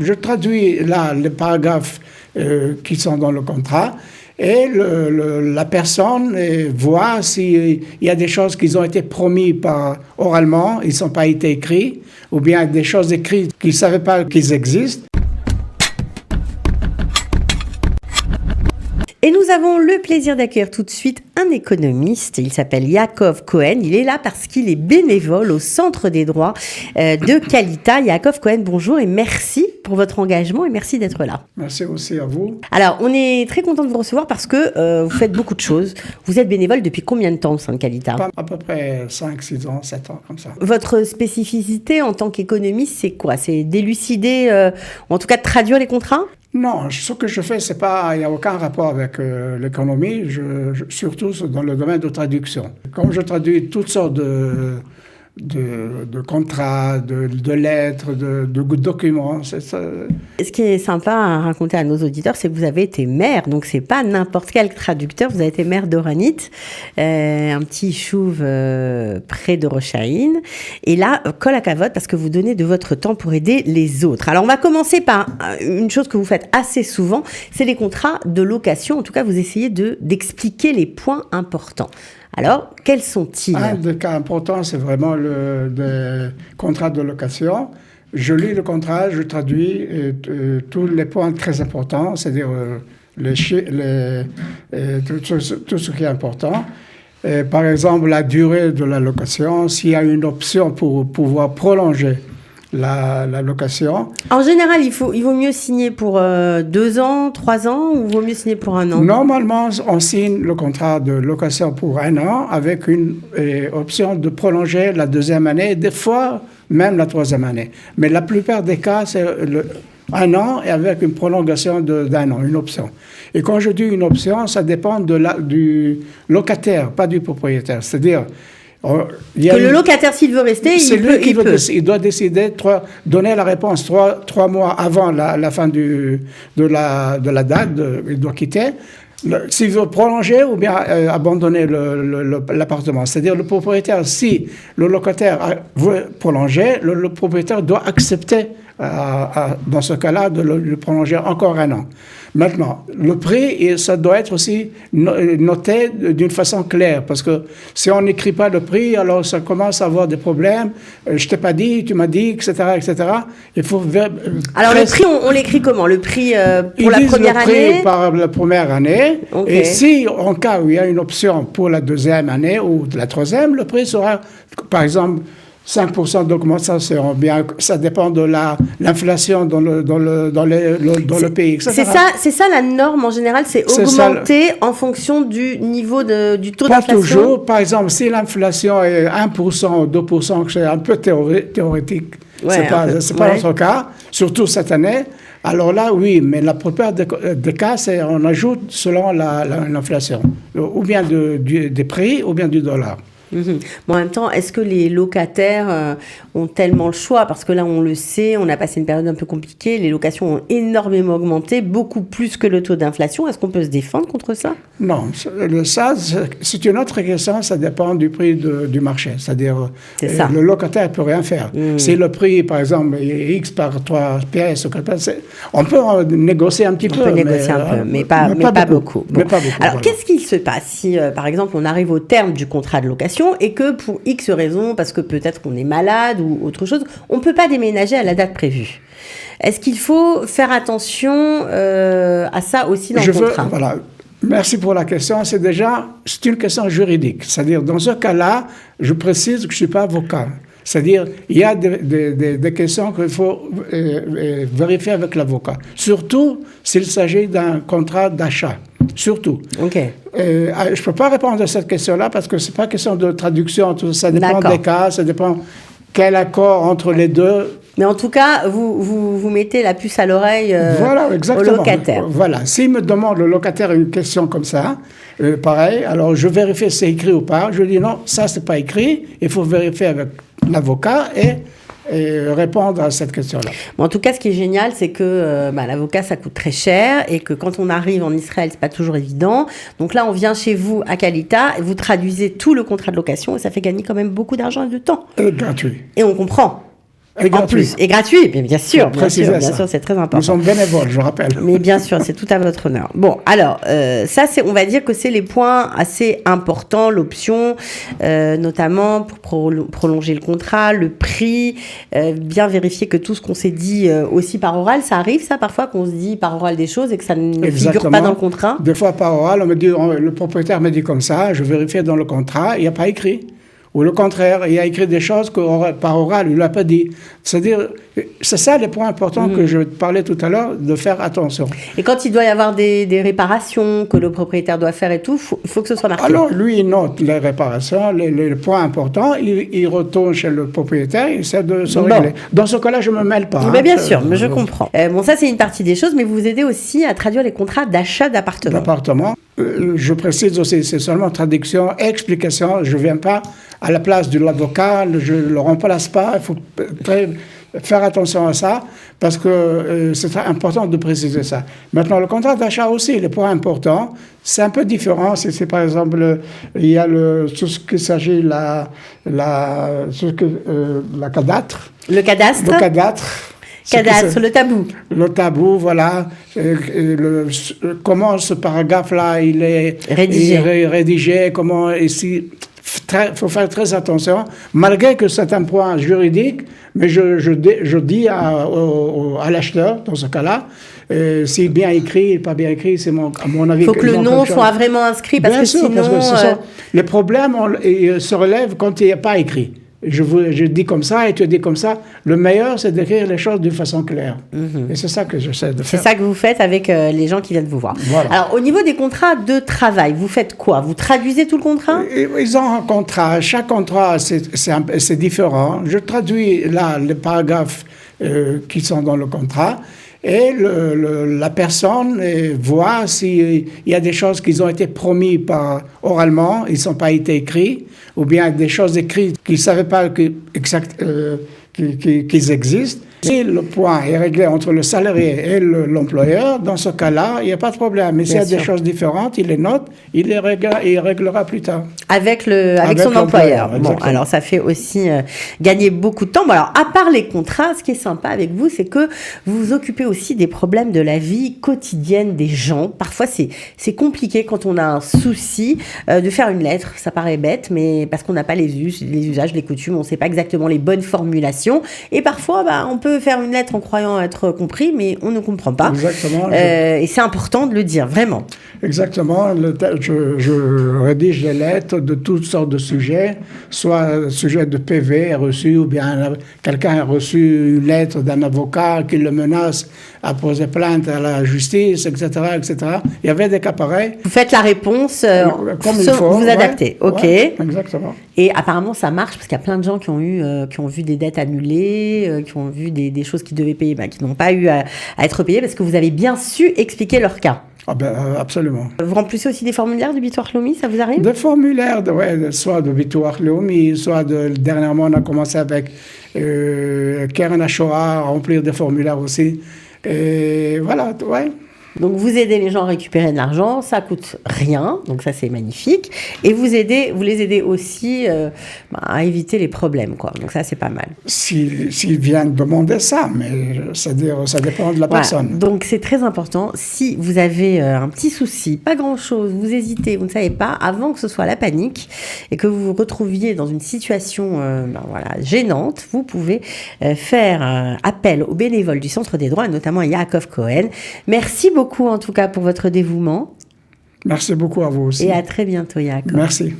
Je traduis là les paragraphes qui sont dans le contrat et la personne voit s'il y a des choses qui ont été promises oralement, ils n'ont pas été écrits, ou bien des choses écrites qu'ils ne savaient pas qu'ils existent. Et nous avons le plaisir d'accueillir tout de suite un économiste. Il s'appelle Yaakov Cohen. Il est là parce qu'il est bénévole au Centre des droits de Qualita. Yaakov Cohen, bonjour et merci pour votre engagement et merci d'être là. Merci aussi à vous. Alors, on est très content de vous recevoir parce que vous faites beaucoup de choses. Vous êtes bénévole depuis combien de temps au sein de Qualita ? À peu près 5, 6 ans, 7 ans, comme ça. Votre spécificité en tant qu'économiste, c'est quoi ? C'est d'élucider, ou en tout cas de traduire les contrats ? Non, ce que je fais, il n'y a aucun rapport avec l'économie, surtout dans le domaine de traduction. Comme je traduis toutes sortes de contrats, de lettres, de documents. C'est ça. Ce qui est sympa à raconter à nos auditeurs, c'est que vous avez été maire, donc c'est pas n'importe quel traducteur, vous avez été maire d'Oranit, un petit chouve près de Rochaïne. Et là, kol hakavod, parce que vous donnez de votre temps pour aider les autres. Alors on va commencer par une chose que vous faites assez souvent, c'est les contrats de location. En tout cas, vous essayez d'expliquer les points importants. Alors, quels sont-ils ? Un des cas importants, c'est vraiment le contrat de location. Je lis le contrat, je traduis tous les points très importants, c'est-à-dire tout ce qui est important. Par exemple, la durée de la location, s'il y a une option pour pouvoir prolonger la location. En général, il vaut mieux signer pour 2 ans, 3 ans ou vaut mieux signer pour 1 an ? Normalement, on signe le contrat de location pour 1 an avec une option de prolonger la 2e année, des fois même la 3e année. Mais la plupart des cas, c'est 1 an et avec une prolongation d'1 an, une option. Et quand je dis une option, ça dépend du locataire, pas du propriétaire. C'est-à-dire... le locataire, s'il veut rester, il doit décider, donner la réponse 3 mois avant la fin de la date, il doit quitter. S'il veut prolonger ou bien abandonner l'appartement. C'est-à-dire le propriétaire, si le locataire veut prolonger, le propriétaire doit accepter, dans ce cas-là, de le prolonger encore 1 an. Maintenant, le prix, ça doit être aussi noté d'une façon claire, parce que si on n'écrit pas le prix, alors ça commence à avoir des problèmes. Je t'ai pas dit, tu m'as dit, etc., etc. Il faut. Alors le prix, on l'écrit comment ? Le prix pour la première année ? Le prix par la première année. Okay. Et si, en cas où il y a une option pour la 2e année ou la 3e, le prix sera, par exemple, 5% d'augmentation, bien, ça dépend de l'inflation dans le pays, etc. C'est ça la norme en général, c'est augmenter en fonction du niveau du taux d'inflation. Pas toujours. Par exemple, si l'inflation est 1% ou 2%, c'est un peu théorique, ouais, c'est pas notre cas, surtout cette année. Alors là, oui, mais la plupart des cas, c'est on ajoute selon l'inflation, ou bien des prix, ou bien du dollar. Mmh. Bon, en même temps, est-ce que les locataires ont tellement le choix ? Parce que là, on le sait, on a passé une période un peu compliquée, les locations ont énormément augmenté, beaucoup plus que le taux d'inflation. Est-ce qu'on peut se défendre contre ça ? Non, ça, c'est une autre question, ça dépend du prix du marché. C'est-à-dire, le locataire ne peut rien faire. Si le prix, par exemple, est X par 3 pièces, on peut négocier un petit peu. On peut négocier un peu, mais pas beaucoup. Bon. Mais pas beaucoup. Alors, voilà. qu'est-ce qu'il se passe si, par exemple, on arrive au terme du contrat de location et que pour X raisons, parce que peut-être qu'on est malade ou autre chose, on ne peut pas déménager à la date prévue. Est-ce qu'il faut faire attention à ça aussi dans le contrat ? Voilà. Merci pour la question. C'est une question juridique. C'est-à-dire, dans ce cas-là, je précise que je ne suis pas avocat. C'est-à-dire, il y a des questions qu'il faut vérifier avec l'avocat. Surtout s'il s'agit d'un contrat d'achat. Surtout. OK. Je ne peux pas répondre à cette question-là parce que ce n'est pas question de traduction. Tout ça dépend des cas, ça dépend quel accord entre les deux. Mais en tout cas, vous mettez la puce à l'oreille voilà, au locataire. Voilà. S'il me demande, le locataire, une question comme ça, pareil, alors je vérifie si c'est écrit ou pas. Je dis non, ça, ce n'est pas écrit. Il faut vérifier avec l'avocat et répondre à cette question-là. Bon, en tout cas, ce qui est génial, c'est que l'avocat, ça coûte très cher et que quand on arrive en Israël, c'est pas toujours évident. Donc là, on vient chez vous à Qualita, vous traduisez tout le contrat de location et ça fait gagner quand même beaucoup d'argent et de temps. Gratuit. Et on comprend. Et En plus, et gratuit, mais bien sûr, bien Précisez ça. sûr, c'est très important. Nous sommes bénévoles, je rappelle. Mais bien sûr, c'est tout à votre honneur. Bon, alors, ça, on va dire que c'est les points assez importants, l'option, notamment pour prolonger le contrat, le prix, bien vérifier que tout ce qu'on s'est dit aussi par oral, ça arrive, ça, parfois, qu'on se dit par oral des choses et que ça ne figure pas dans le contrat. Des fois, par oral, le propriétaire me dit comme ça, je vérifie dans le contrat, il n'y a pas écrit. Ou le contraire, il a écrit des choses que par oral, il ne l'a pas dit. C'est-à-dire, c'est ça les points importants que je parlais tout à l'heure, de faire attention. Et quand il doit y avoir des réparations que le propriétaire doit faire et tout, il faut que ce soit marqué. Alors, lui, il note les réparations, les points importants, il retourne chez le propriétaire, il essaie de se régler. Dans ce cas-là, je ne me mêle pas. Mais bien sûr, mais je comprends. Bon, ça, c'est une partie des choses, mais vous aidez aussi à traduire les contrats d'achat d'appartements. Je précise aussi, c'est seulement traduction, explication. Je ne viens pas à la place de l'avocat, je ne le remplace pas. Il faut faire attention à ça, parce que c'est très important de préciser ça. Maintenant, le contrat d'achat aussi, les points importants, c'est un peu différent. C'est par exemple, il y a tout ce qui s'agit la cadastre. Le cadastre. Le cadastre. Cadastre, le tabou. Le tabou, voilà. Comment ce paragraphe-là, il est rédigé, comment ici. Il faut faire très attention, malgré que c'est un point juridique, mais je dis à l'acheteur, dans ce cas-là, c'est bien écrit, pas bien écrit, c'est à mon avis. Il faut que le nom soit vraiment inscrit, parce que sinon... Parce que les problèmes se relèvent quand il n'y a pas écrit. Je dis comme ça et tu dis comme ça. Le meilleur, c'est d'écrire les choses de façon claire. Et c'est ça que j'essaie de faire. C'est ça que vous faites avec les gens qui viennent vous voir. Voilà. Alors, au niveau des contrats de travail, vous faites quoi? Vous traduisez tout le contrat? Ils ont un contrat. Chaque contrat, c'est différent. Je traduis là les paragraphes qui sont dans le contrat. Et la personne voit s'il y a des choses qui ont été promises oralement, ils ne sont pas été écrits, ou bien des choses écrites qu'ils ne savaient pas qu'ils existent. Si le point est réglé entre le salarié et l'employeur, dans ce cas-là, il n'y a pas de problème. Mais s'il y a des choses différentes, il les note, il réglera plus tard. Avec son employeur. Bon, alors ça fait aussi gagner beaucoup de temps. Bon, alors, à part les contrats, ce qui est sympa avec vous, c'est que vous vous occupez aussi des problèmes de la vie quotidienne des gens. Parfois, c'est compliqué quand on a un souci de faire une lettre. Ça paraît bête, mais parce qu'on n'a pas les usages, les coutumes, on ne sait pas exactement les bonnes formulations. Et parfois, on peut faire une lettre en croyant être compris, mais on ne comprend pas. Exactement. Et c'est important de le dire, vraiment. Exactement. Je rédige des lettres de toutes sortes de sujets, soit sujet de PV reçu, ou bien quelqu'un a reçu une lettre d'un avocat qui le menace à poser plainte à la justice, etc., etc. Il y avait des cas pareils. Vous faites la réponse comme il faut. Vous adaptez, ok. Ouais, exactement. Et apparemment, ça marche parce qu'il y a plein de gens qui ont vu des dettes annulées, qui ont vu des choses qu'ils devaient payer, qui n'ont pas eu à être payées parce que vous avez bien su expliquer leur cas. Absolument. Vous remplissez aussi des formulaires de Bitoire Leumi, ça vous arrive? Des formulaires, soit de Bitoire Leumi, soit dernièrement, on a commencé avec Keren Ashora à remplir des formulaires aussi. Et voilà, ouais. Donc vous aidez les gens à récupérer de l'argent, ça coûte rien, donc ça c'est magnifique. Et vous les aidez aussi à éviter les problèmes, quoi. Donc ça c'est pas mal. S'ils viennent demander ça, mais c'est-à-dire ça dépend de la personne. Donc c'est très important. Si vous avez un petit souci, pas grand-chose, vous hésitez, vous ne savez pas, avant que ce soit la panique et que vous vous retrouviez dans une situation gênante, vous pouvez faire appel aux bénévoles du Centre des droits, notamment à Yaakov Cohen. Merci beaucoup en tout cas pour votre dévouement. Merci beaucoup à vous aussi. Et à très bientôt, Yaakov. Merci.